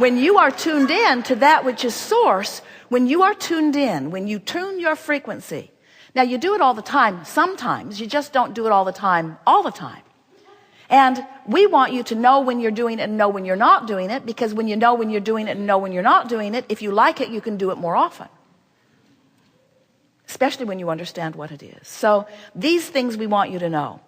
When you are tuned in to that which is source, when you are tuned in, when you tune your frequency, now you do it all the time sometimes, you just don't do it all the time, And we want you to know when you're doing it and know when you're not doing it, because when you know when you're doing it and know when you're not doing it, if you like it, you can do it more often. Especially when you understand what it is. So these things we want you to know.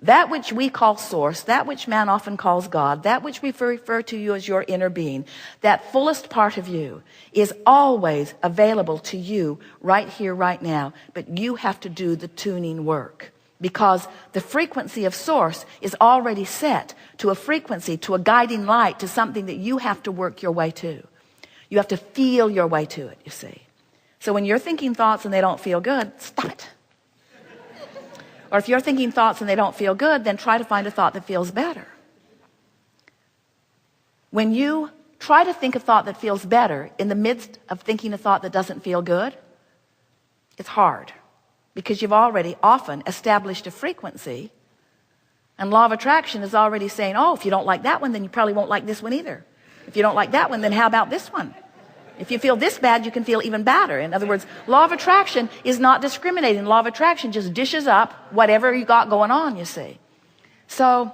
That which we call source, that which man often calls God, that which we refer to you as your inner being, that fullest part of you is always available to you right here, right now. But you have to do the tuning work, because the frequency of source is already set to a frequency, to a guiding light, to something that you have to work your way to. You have to feel your way to it, you see. So when you're thinking thoughts and they don't feel good, stop it. Or if you're thinking thoughts and they don't feel good, then try to find a thought that feels better. When you try to think a thought that feels better in the midst of thinking a thought that doesn't feel good, it's hard, because you've already often established a frequency, and law of attraction is already saying, oh, if you don't like that one, then you probably won't like this one either. If you don't like that one, then how about this one? If you feel this bad, you can feel even badder. In other words, law of attraction is not discriminating. Law of attraction just dishes up whatever you got going on, you see. So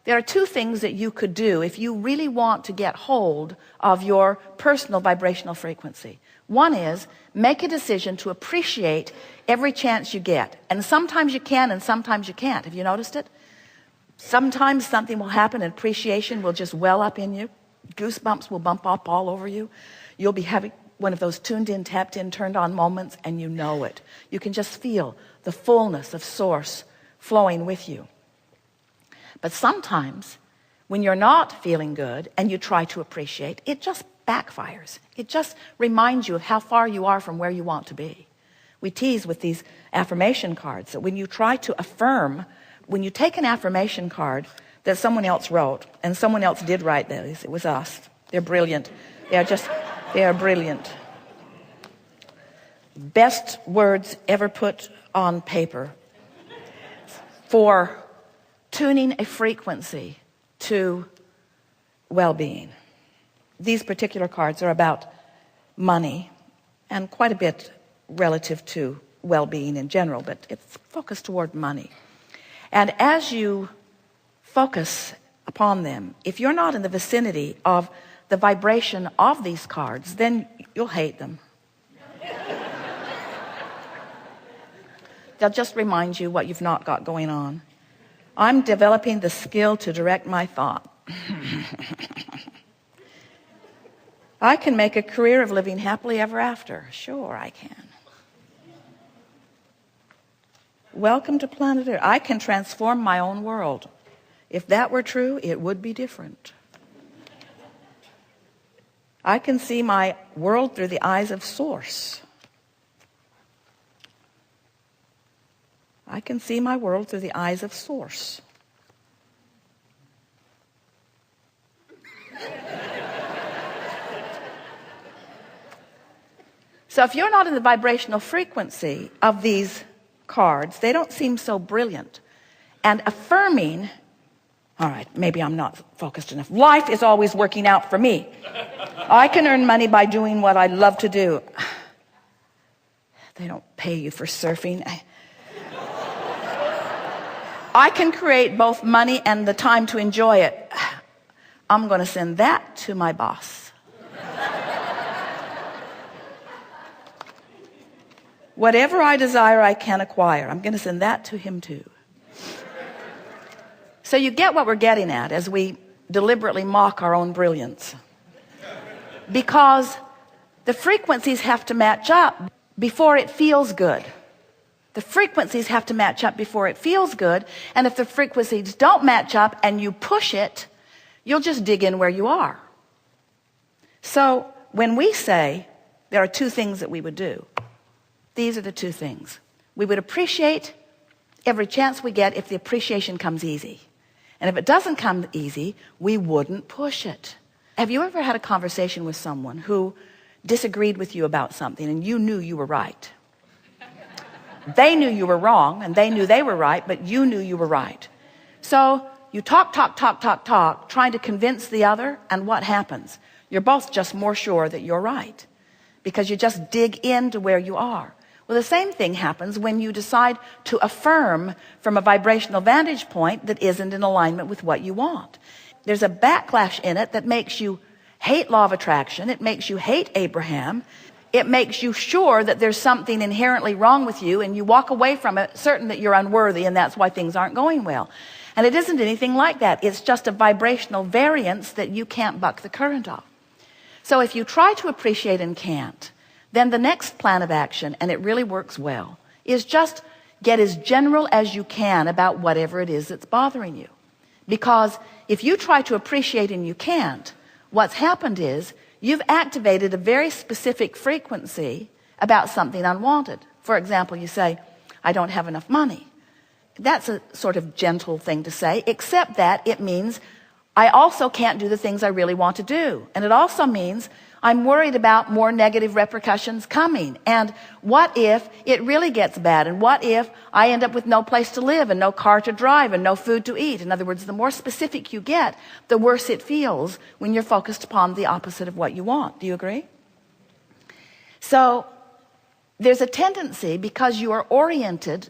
there are two things that you could do if you really want to get hold of your personal vibrational frequency. One is make a decision to appreciate every chance you get. And sometimes you can and sometimes you can't. Have you noticed it? Sometimes something will happen and appreciation will just well up in you. Goosebumps will bump up all over you. You'll be having one of those tuned in, tapped in, turned on moments, and you know it. You can just feel the fullness of source flowing with you. But sometimes when you're not feeling good and you try to appreciate, it just backfires. It just reminds you of how far you are from where you want to be. We tease with these affirmation cards that when you try to affirm, when you take an affirmation card that someone else wrote, and someone else did write this, it was us. They're brilliant. They are brilliant. Best words ever put on paper for tuning a frequency to well-being. These particular cards are about money and quite a bit relative to well-being in general, but it's focused toward money. And as you focus upon them, if you're not in the vicinity of the vibration of these cards, then you'll hate them. They'll just remind you what you've not got going on. I'm developing the skill to direct my thought. I can make a career of living happily ever after. Sure, I can. Welcome to planet Earth. I can transform my own world. If that were true, it would be different. I can see my world through the eyes of source. I can see my world through the eyes of source. So if you're not in the vibrational frequency of these cards, they don't seem so brilliant. And affirming, all right, maybe I'm not focused enough. Life is always working out for me. I can earn money by doing what I love to do. They don't pay you for surfing. I can create both money and the time to enjoy it. I'm going to send that to my boss. Whatever I desire, I can acquire. I'm going to send that to him too. So you get what we're getting at as we deliberately mock our own brilliance. Because the frequencies have to match up before it feels good. The frequencies have to match up before it feels good. And if the frequencies don't match up and you push it, you'll just dig in where you are. So when we say there are two things that we would do, these are the two things. We would appreciate every chance we get if the appreciation comes easy. And if it doesn't come easy, we wouldn't push it. Have you ever had a conversation with someone who disagreed with you about something and you knew you were right? They knew you were wrong and they knew they were right, but you knew you were right. So you talk, trying to convince the other, and what happens? You're both just more sure that you're right because you just dig into where you are. Well, the same thing happens when you decide to affirm from a vibrational vantage point that isn't in alignment with what you want. There's a backlash in it that makes you hate law of attraction. It makes you hate Abraham. It makes you sure that there's something inherently wrong with you, and you walk away from it certain that you're unworthy, and that's why things aren't going well. And it isn't anything like that. It's just a vibrational variance that you can't buck the current of. So if you try to appreciate and can't, then the next plan of action, and it really works well, is just get as general as you can about whatever it is that's bothering you. Because if you try to appreciate and you can't, what's happened is you've activated a very specific frequency about something unwanted. For example, you say, I don't have enough money. That's a sort of gentle thing to say, except that it means I also can't do the things I really want to do. And it also means I'm worried about more negative repercussions coming. And what if it really gets bad? And what if I end up with no place to live and no car to drive and no food to eat? In other words, the more specific you get, the worse it feels when you're focused upon the opposite of what you want. Do you agree? So there's a tendency, because you are oriented,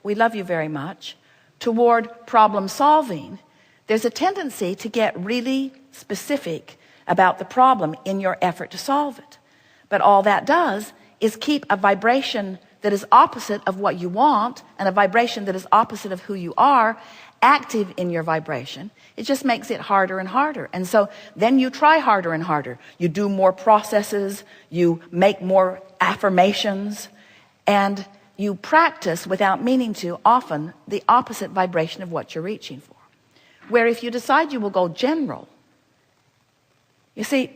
we love you very much, toward problem solving, there's a tendency to get really specific about the problem in your effort to solve it. But all that does is keep a vibration that is opposite of what you want and a vibration that is opposite of who you are active in your vibration. It just makes it harder and harder. And so then you try harder and harder. You do more processes, you make more affirmations, and you practice without meaning to often the opposite vibration of what you're reaching for. Where if you decide you will go general, you see,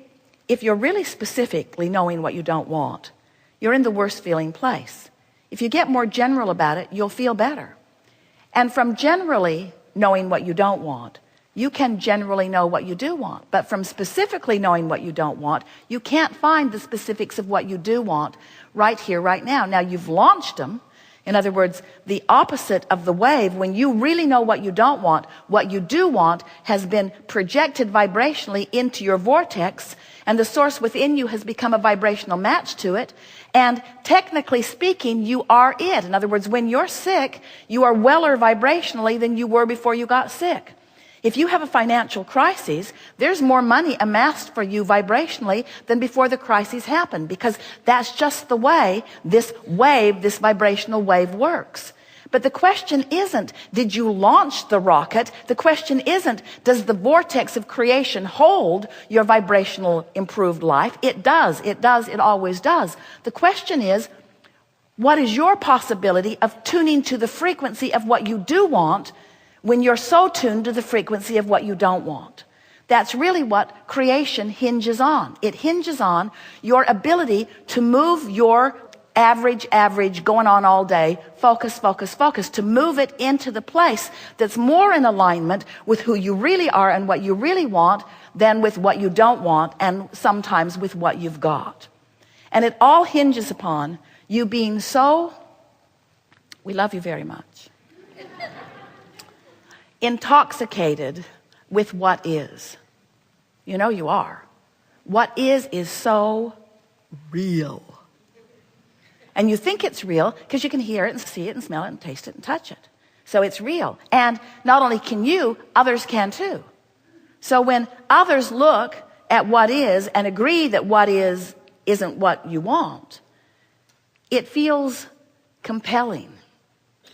if you're really specifically knowing what you don't want, you're in the worst feeling place. If you get more general about it, you'll feel better. And from generally knowing what you don't want, you can generally know what you do want. But from specifically knowing what you don't want, you can't find the specifics of what you do want right here, right now. Now, you've launched them. In other words, the opposite of the wave, when you really know what you don't want, what you do want has been projected vibrationally into your vortex, and the source within you has become a vibrational match to it. And technically speaking, you are it. In other words, when you're sick, you are weller vibrationally than you were before you got sick. If you have a financial crisis, there's more money amassed for you vibrationally than before the crisis happened, because that's just the way this wave, this vibrational wave works. But the question isn't, did you launch the rocket? The question isn't, does the vortex of creation hold your vibrational improved life? It does, it always does. The question is, what is your possibility of tuning to the frequency of what you do want when you're so tuned to the frequency of what you don't want? That's really what creation hinges on. It hinges on your ability to move your average going on all day, focus, to move it into the place that's more in alignment with who you really are and what you really want than with what you don't want, and sometimes with what you've got. And it all hinges upon you being so, we love you very much, intoxicated with what is. You know you are. What is so real. And you think it's real because you can hear it and see it and smell it and taste it and touch it. So it's real. And not only can you, others can too. So when others look at what is and agree that what is isn't what you want, it feels compelling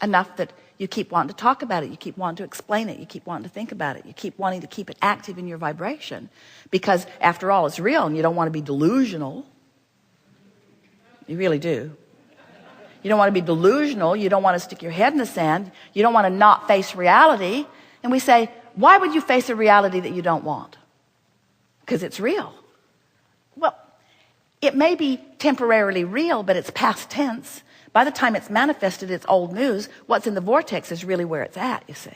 enough that you keep wanting to talk about it, you keep wanting to explain it, you keep wanting to think about it, you keep wanting to keep it active in your vibration, because after all, it's real and you don't want to be delusional. You really do. You don't want to be delusional. You don't want to stick your head in the sand. You don't want to not face reality. And we say, why would you face a reality that you don't want? Because it's real. Well, it may be temporarily real, but it's past tense. By the time it's manifested, it's old news. What's in the vortex is really where it's at, you see.